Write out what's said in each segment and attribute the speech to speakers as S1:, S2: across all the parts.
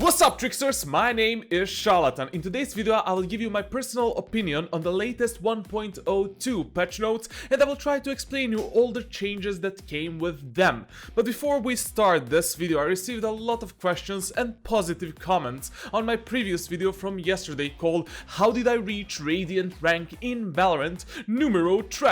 S1: What's up, tricksters? My name is Charlatan. In today's video, I will give you my personal opinion on the latest 1.02 patch notes, and I will try to explain you all the changes that came with them. But before we start this video, I received a lot of questions and positive comments on my previous video from yesterday called How Did I Reach Radiant Rank in Valorant Numero 3?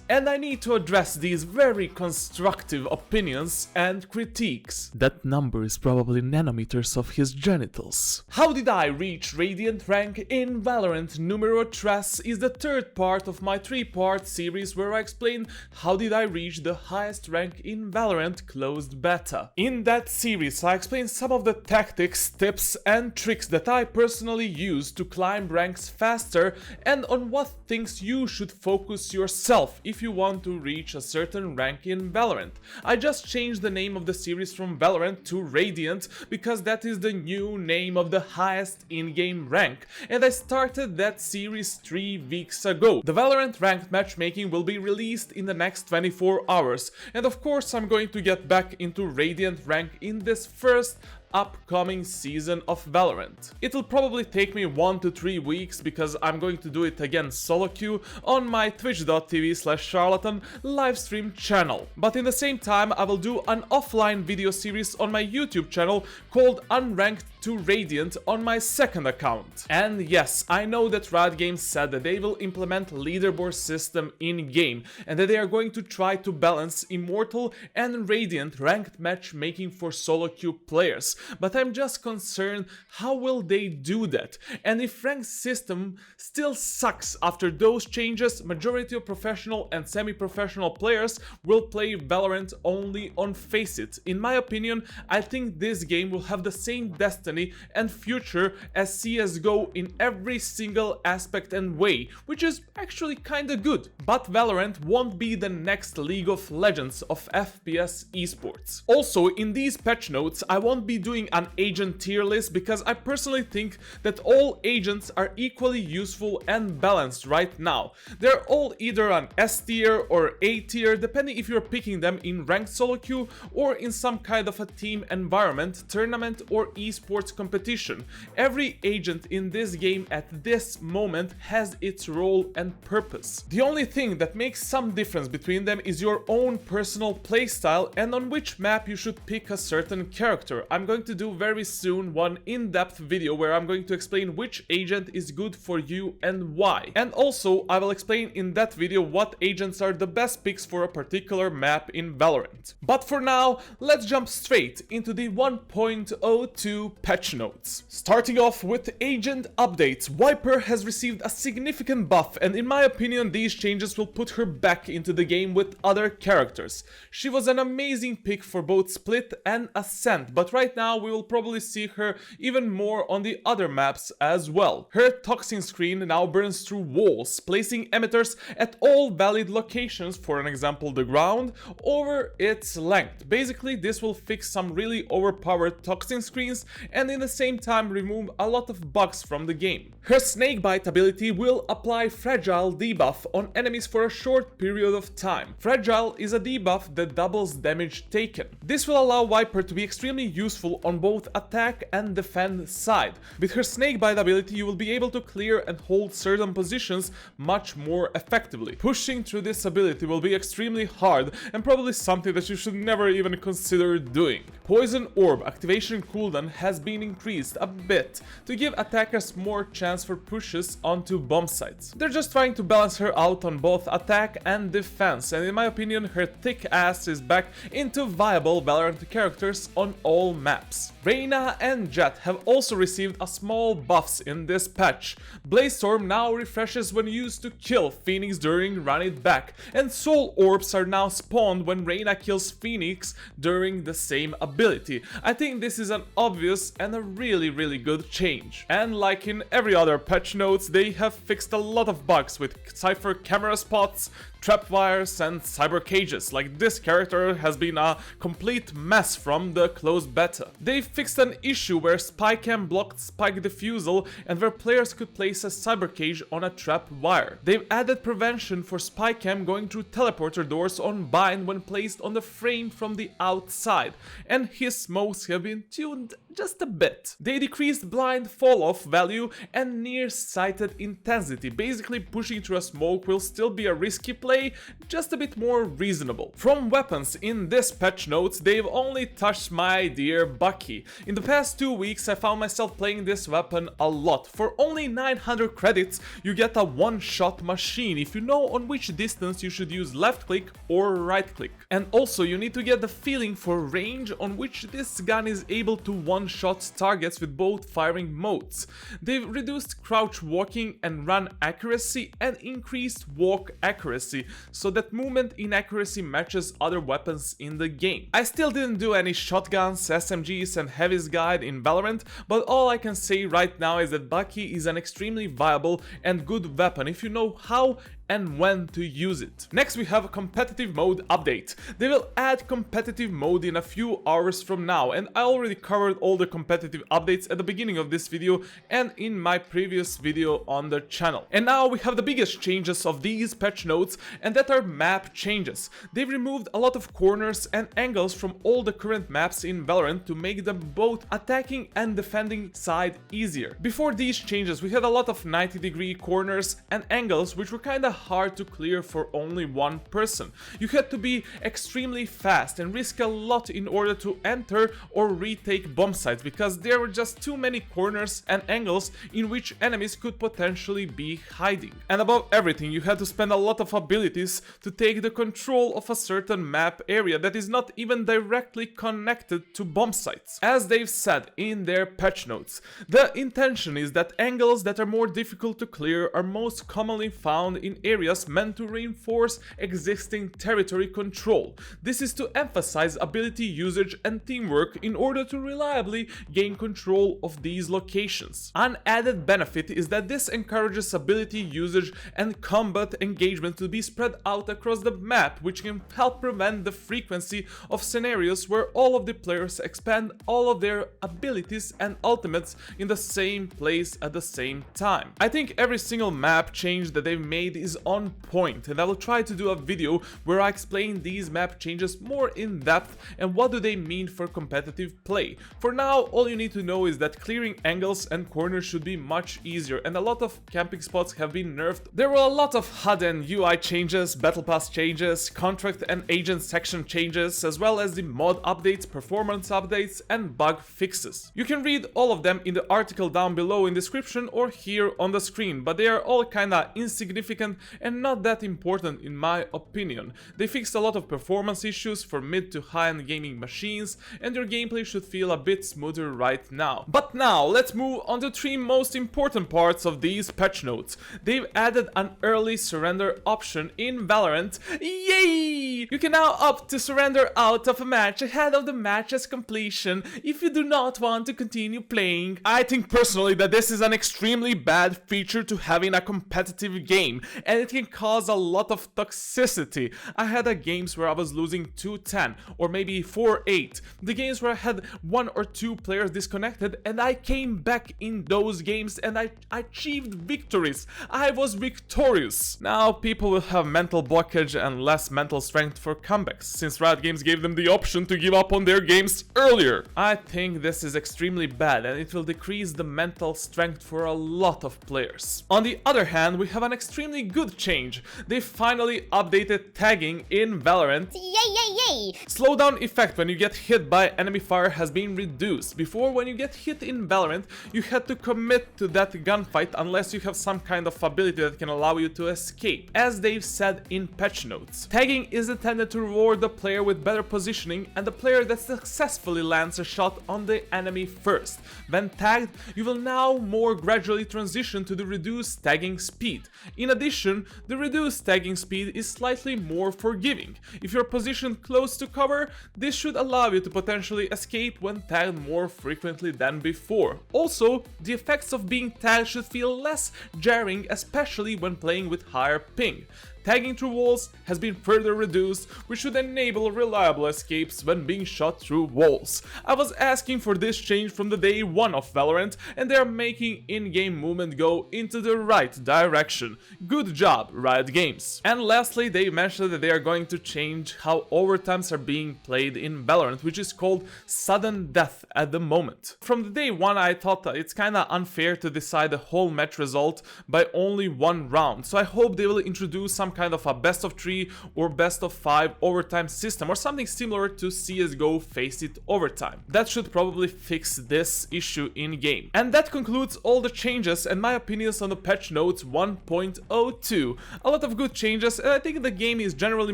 S1: And I need to address these very constructive opinions and critiques. That number is probably nanometers of his genitals. How did I reach Radiant Rank in Valorant Numero 3 is the third part of my three-part series where I explain how did I reach the highest rank in Valorant closed beta. In that series I explain some of the tactics, tips and tricks that I personally use to climb ranks faster and on what things you should focus yourself if you want to reach a certain rank in Valorant. I just changed the name of the series from Valorant to Radiant because that is the new name of the highest in-game rank, and I started that series 3 weeks ago. The Valorant ranked matchmaking will be released in the next 24 hours, and of course I'm going to get back into Radiant rank in this first upcoming season of Valorant. It'll probably take me 1 to 3 weeks because I'm going to do it again solo queue on my twitch.tv/charlatan livestream channel. But in the same time I will do an offline video series on my YouTube channel called Unranked to Radiant on my second account. And yes, I know that Riot Games said that they will implement leaderboard system in-game and that they are going to try to balance Immortal and Radiant ranked matchmaking for solo queue players. But I'm just concerned how will they do that, and if ranked system still sucks after those changes, majority of professional and semi-professional players will play Valorant only on Faceit. In my opinion, I think this game will have the same destiny and future as CSGO in every single aspect and way, which is actually kinda good. But Valorant won't be the next League of Legends of FPS esports. Also, in these patch notes, I won't be doing an agent tier list because I personally think that all agents are equally useful and balanced right now. They're all either an S tier or A tier depending if you're picking them in ranked solo queue or in some kind of a team environment, tournament or esports competition. Every agent in this game at this moment has its role and purpose. The only thing that makes some difference between them is your own personal playstyle and on which map you should pick a certain character. I'm going to do very soon one in-depth video where I'm going to explain which agent is good for you and why. And also I will explain in that video what agents are the best picks for a particular map in Valorant. But for now, let's jump straight into the 1.02 patch notes. Starting off with agent updates, Viper has received a significant buff and in my opinion these changes will put her back into the game with other characters. She was an amazing pick for both Split and Ascent, but right now we will probably see her even more on the other maps as well. Her toxin screen now burns through walls, placing emitters at all valid locations, for an example the ground, over its length. Basically this will fix some really overpowered toxin screens and in the same time remove a lot of bugs from the game. Her snakebite ability will apply fragile debuff on enemies for a short period of time. Fragile is a debuff that doubles damage taken. This will allow Viper to be extremely useful on both attack and defend side. With her snakebite ability you will be able to clear and hold certain positions much more effectively. Pushing through this ability will be extremely hard and probably something that you should never even consider doing. Poison Orb activation cooldown has been increased a bit to give attackers more chance for pushes onto bomb sites. They're just trying to balance her out on both attack and defense, and in my opinion her thick ass is back into viable Valorant characters on all maps. Reyna and Jett have also received a small buffs in this patch. Blaze Storm now refreshes when used to kill Phoenix during Run It Back, and Soul Orbs are now spawned when Reyna kills Phoenix during the same ability. I think this is an obvious and a really good change. And like in every other patch notes, they have fixed a lot of bugs with Cypher camera spots, trapwires and cyber cages. Like this character has been a complete mess from the closed beta. They fixed an issue where Spycam blocked spike defusal and where players could place a cyber cage on a trap wire. They've added prevention for Spycam going through teleporter doors on Bind when placed on the frame from the outside, and his smokes have been tuned just a bit. They decreased blind fall-off value and near-sighted intensity. Basically, pushing through a smoke will still be a risky play, just a bit more reasonable. From weapons in this patch notes, they've only touched my dear Bucky. In the past 2 weeks, I found myself playing this weapon a lot. For only 900 credits, you get a one-shot machine if you know on which distance you should use left click or right click. And also, you need to get the feeling for range on which this gun is able to one-shot targets with both firing modes. They've reduced crouch walking and run accuracy and increased walk accuracy, so that movement inaccuracy matches other weapons in the game. I still didn't do any shotguns, SMGs and heavies guide in Valorant, but all I can say right now is that Bucky is an extremely viable and good weapon if you know how and when to use it. Next we have a competitive mode update. They will add competitive mode in a few hours from now, and I already covered all the competitive updates at the beginning of this video and in my previous video on the channel. And now we have the biggest changes of these patch notes, and that are map changes. They've removed a lot of corners and angles from all the current maps in Valorant to make them both attacking and defending side easier. Before these changes we had a lot of 90-degree corners and angles which were kinda hard to clear for only one person. You had to be extremely fast and risk a lot in order to enter or retake bomb sites, because there were just too many corners and angles in which enemies could potentially be hiding. And above everything, you had to spend a lot of abilities to take the control of a certain map area that is not even directly connected to bomb sites. As they've said in their patch notes, the intention is that angles that are more difficult to clear are most commonly found in areas meant to reinforce existing territory control. This is to emphasize ability usage and teamwork in order to reliably gain control of these locations. An added benefit is that this encourages ability usage and combat engagement to be spread out across the map, which can help prevent the frequency of scenarios where all of the players expend all of their abilities and ultimates in the same place at the same time. I think every single map change that they've made is on point, and I will try to do a video where I explain these map changes more in depth and what do they mean for competitive play. For now, all you need to know is that clearing angles and corners should be much easier, and a lot of camping spots have been nerfed. There were a lot of HUD and UI changes, battle pass changes, contract and agent section changes, as well as the mod updates, performance updates and bug fixes. You can read all of them in the article down below in the description or here on the screen, but they are all kinda insignificant and not that important in my opinion. They fixed a lot of performance issues for mid to high-end gaming machines, and your gameplay should feel a bit smoother right now. But now, let's move on to the 3 most important parts of these patch notes. They've added an early surrender option in Valorant. Yay! You can now opt to surrender out of a match ahead of the match's completion if you do not want to continue playing. I think personally that this is an extremely bad feature to have in a competitive game, and it can cause a lot of toxicity. I had games where I was losing 2-10 or maybe 4-8. The games where I had 1 or 2 players disconnected, and I came back in those games and I achieved victories. I was victorious. Now people will have mental blockage and less mental strength for comebacks, since Riot Games gave them the option to give up on their games earlier. I think this is extremely bad, and it will decrease the mental strength for a lot of players. On the other hand, we have an extremely good change. They finally updated tagging in Valorant.
S2: Yay, yay, yay!
S1: Slowdown effect when you get hit by enemy fire has been reduced. Before, when you get hit in Valorant, you had to commit to that gunfight unless you have some kind of ability that can allow you to escape, as they've said in patch notes. Tagging is intended to reward the player with better positioning and the player that successfully lands a shot on the enemy first. When tagged, you will now more gradually transition to the reduced tagging speed. In addition, the reduced tagging speed is slightly more forgiving. If you're positioned close to cover, this should allow you to potentially escape when tagged more frequently than before. Also, the effects of being tagged should feel less jarring, especially when playing with higher ping. Tagging through walls has been further reduced, which should enable reliable escapes when being shot through walls. I was asking for this change from the day one of Valorant, and they are making in-game movement go into the right direction. Good job, Riot Games. And lastly, they mentioned that they are going to change how overtimes are being played in Valorant, which is called sudden death at the moment. From the day one, I thought that it's kinda unfair to decide the whole match result by only one round, so I hope they will introduce some kind of a best of 3 or best of 5 overtime system, or something similar to CSGO Face It Overtime. That should probably fix this issue in game. And that concludes all the changes and my opinions on the patch notes 1.02. A lot of good changes, and I think the game is generally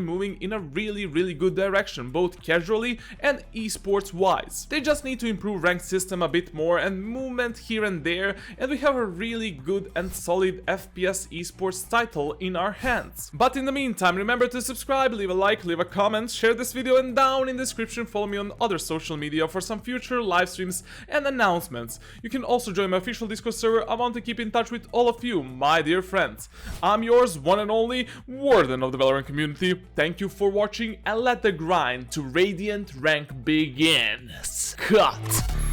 S1: moving in a really good direction, both casually and esports wise. They just need to improve rank system a bit more and movement here and there, and we have a really good and solid FPS esports title in our hands. But in the meantime, remember to subscribe, leave a like, leave a comment, share this video, and down in the description follow me on other social media for some future live streams and announcements. You can also join my official Discord server. I want to keep in touch with all of you, my dear friends. I'm yours, one and only, Warden of the Valorant community. Thank you for watching, and let the grind to Radiant rank begin. Cut!